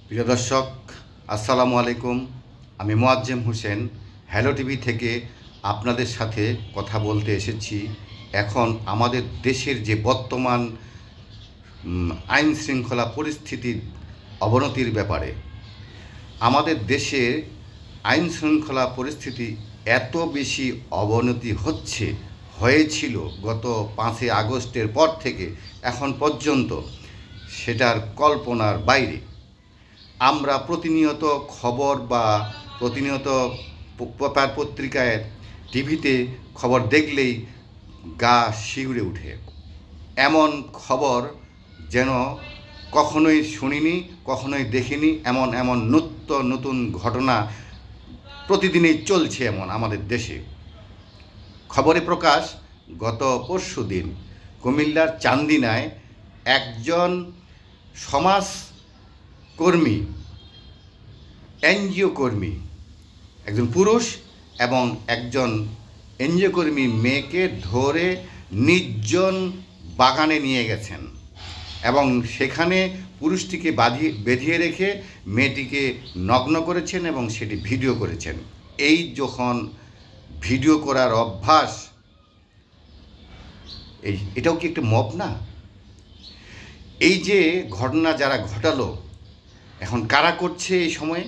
প্রিয় দর্শক, আসসালামু আলাইকুম। আমি মোয়াজ্জেম হোসেন হ্যালো টিভি থেকে আপনাদের সাথে কথা বলতে এসেছি। এখন আমাদের দেশের যে বর্তমান আইন শৃঙ্খলা পরিস্থিতির অবনতির ব্যাপারে, আমাদের দেশে আইন শৃঙ্খলা পরিস্থিতি এত বেশি অবনতি হয়েছিল গত 5ই আগস্টের পর থেকে এখন পর্যন্ত, সেটার কল্পনার বাইরে। আমরা প্রতিনিয়ত খবর বা প্রতিনিয়ত পেপার পত্রিকায় টিভিতে খবর দেখলেই গা শিউরে ওঠে। এমন খবর যেন কখনোই শুনিনি, কখনোই দেখিনি। এমন এমন নিত্য নতুন ঘটনা প্রতিদিনই চলছে এমন আমাদের দেশে। খবরে প্রকাশ, গত পরশুদিন কুমিল্লার চান্দিনায় একজন সমাজকর্মী, এনজিও কর্মী, একজন পুরুষ এবং একজন এনজিও কর্মী মেয়েকে ধরে নির্জন বাগানে নিয়ে গেছেন এবং সেখানে পুরুষটিকে বেঁধিয়ে রেখে মেয়েটিকে নগ্ন করেছেন এবং সেটি ভিডিও করেছেন। এই যখন ভিডিও করার অভ্যাস, এটাও কি একটা মব না? এই যে ঘটনা যারা ঘটালো, এখন কারা করছে এই সময়ে?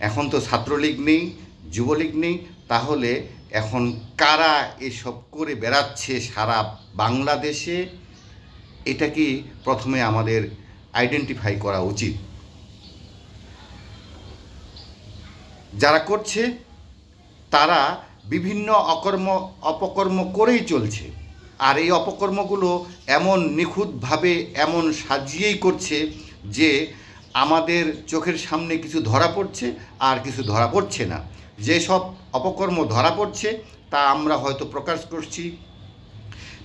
এখন তো ছাত্রলীগ নেই, যুবলীগ নেই, তাহলে এখন কারা এসব করে বেড়াচ্ছে সারা বাংলাদেশে? এটা কি প্রথমে আমাদের আইডেন্টিফাই করা উচিত। যারা করছে তারা বিভিন্ন অপকর্ম করেই চলছে, আর এই অপকর্মগুলো এমন নিখুঁতভাবে এমন সাজিয়েই করছে যে আমাদের চোখের সামনে কিছু ধরা পড়ছে আর কিছু ধরা পড়ছে না। যেসব অপকর্ম ধরা পড়ছে তা আমরা হয়তো প্রকাশ করছি,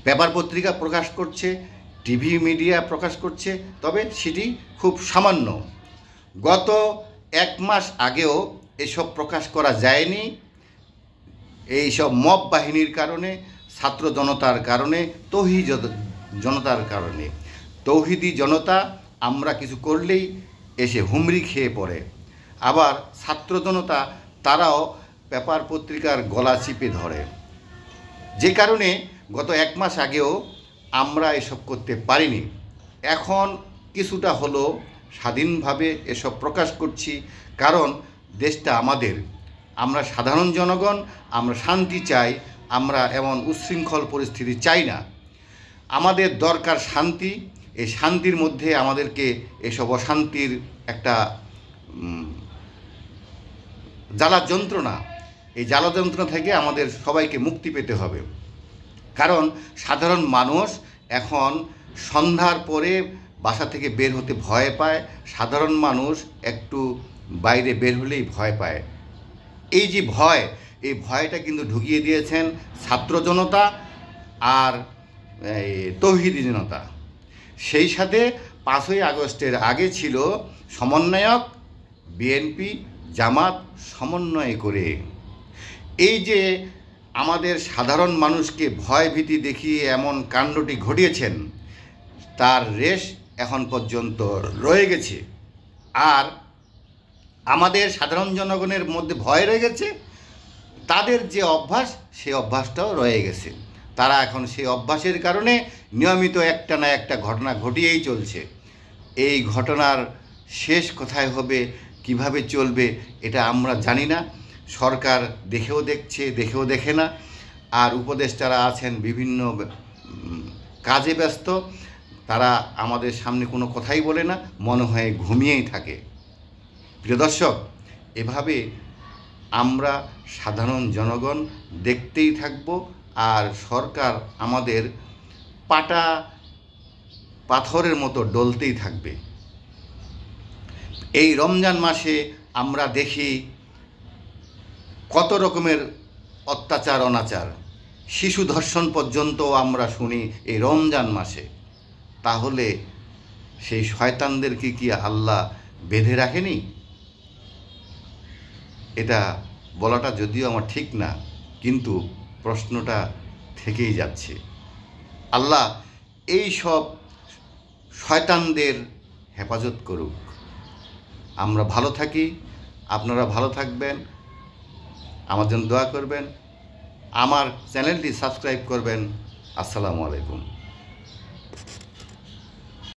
পেপার পত্রিকা প্রকাশ করছে, টিভি মিডিয়া প্রকাশ করছে, তবে সেটি খুব সামান্য। গত 1 মাস আগেও এসব প্রকাশ করা যায়নি। এইসব মব বাহিনীর কারণে, ছাত্র জনতার কারণে, জনতার কারণে। তৌহিদি জনতা আমরা কিছু করলেই এসে হুমড়ি খেয়ে পড়ে। আবার ছাত্র জনতা তারাও পেপার পত্রিকার গলা চিপে ধরে, যে কারণে গত 1 মাস আগেও আমরা এসব করতে পারিনি। এখন কিছুটা হলো স্বাধীনভাবে এসব প্রকাশ করছি, কারণ দেশটা আমাদের। আমরা সাধারণ জনগণ, আমরা শান্তি চাই, আমরা এমন উচ্ছৃঙ্খল পরিস্থিতি চাই না। আমাদের দরকার শান্তি। এই শান্তির মধ্যে আমাদেরকে এসব অশান্তির একটা জ্বালা যন্ত্রণা, এই জ্বালা যন্ত্রণা থেকে আমাদের সবাইকে মুক্তি পেতে হবে। কারণ সাধারণ মানুষ এখন সন্ধ্যার পরে বাসা থেকে বের হতে ভয় পায়। সাধারণ মানুষ একটু বাইরে বের হলেই ভয় পায়। এই যে ভয়, এই ভয়টা কিন্তু ঢুকিয়ে দিয়েছেন ছাত্র জনতা আর তৌহিদি জনতা। সেই সাথে 5ই আগস্টের আগে ছিল সমন্বয়ক, বিএনপি জামাত সমন্বয় করে এই যে আমাদের সাধারণ মানুষকে ভয় ভীতি দেখিয়ে এমন কাণ্ডটি ঘটিয়েছেন, তার রেশ এখন পর্যন্ত রয়ে গেছে। আর আমাদের সাধারণ জনগণের মধ্যে ভয় রয়ে গেছে, তাদের যে অভ্যাস, সেই অভ্যাসটাও রয়ে গেছে। তারা এখন সেই অভ্যাসের কারণে নিয়মিত একটা না একটা ঘটনা ঘটিয়েই চলছে। এই ঘটনার শেষ কোথায় হবে, কিভাবে চলবে, এটা আমরা জানি না। সরকার দেখেও দেখছে, দেখেও দেখে না। আর উপদেষ্টারা আছেন বিভিন্ন কাজে ব্যস্ত, তারা আমাদের সামনে কোনো কথাই বলে না, মনে হয় ঘুমিয়েই থাকে। প্রিয় দর্শক, এভাবে আমরা সাধারণ জনগণ দেখতেই থাকব, আর সরকার আমাদের পাথরের মতো ডলতেই থাকবে। এই রমজান মাসে আমরা দেখি কত রকমের অত্যাচার অনাচার, শিশু ধর্ষণ পর্যন্ত আমরা শুনি এই রমজান মাসে। তাহলে সেই শয়তানদেরকে কি আল্লাহ বেঁধে রাখেনি? এটা বলাটা যদিও আমার ঠিক না, কিন্তু প্রশ্নটা থেকেই যাচ্ছে। আল্লাহ এই সব শয়তানদের হেফাজত করুক। আমরা ভালো থাকি, আপনারা ভালো থাকবেন, আমার জন্য দোয়া করবেন, আমার চ্যানেলটি সাবস্ক্রাইব করবেন। আসসালামু আলাইকুম।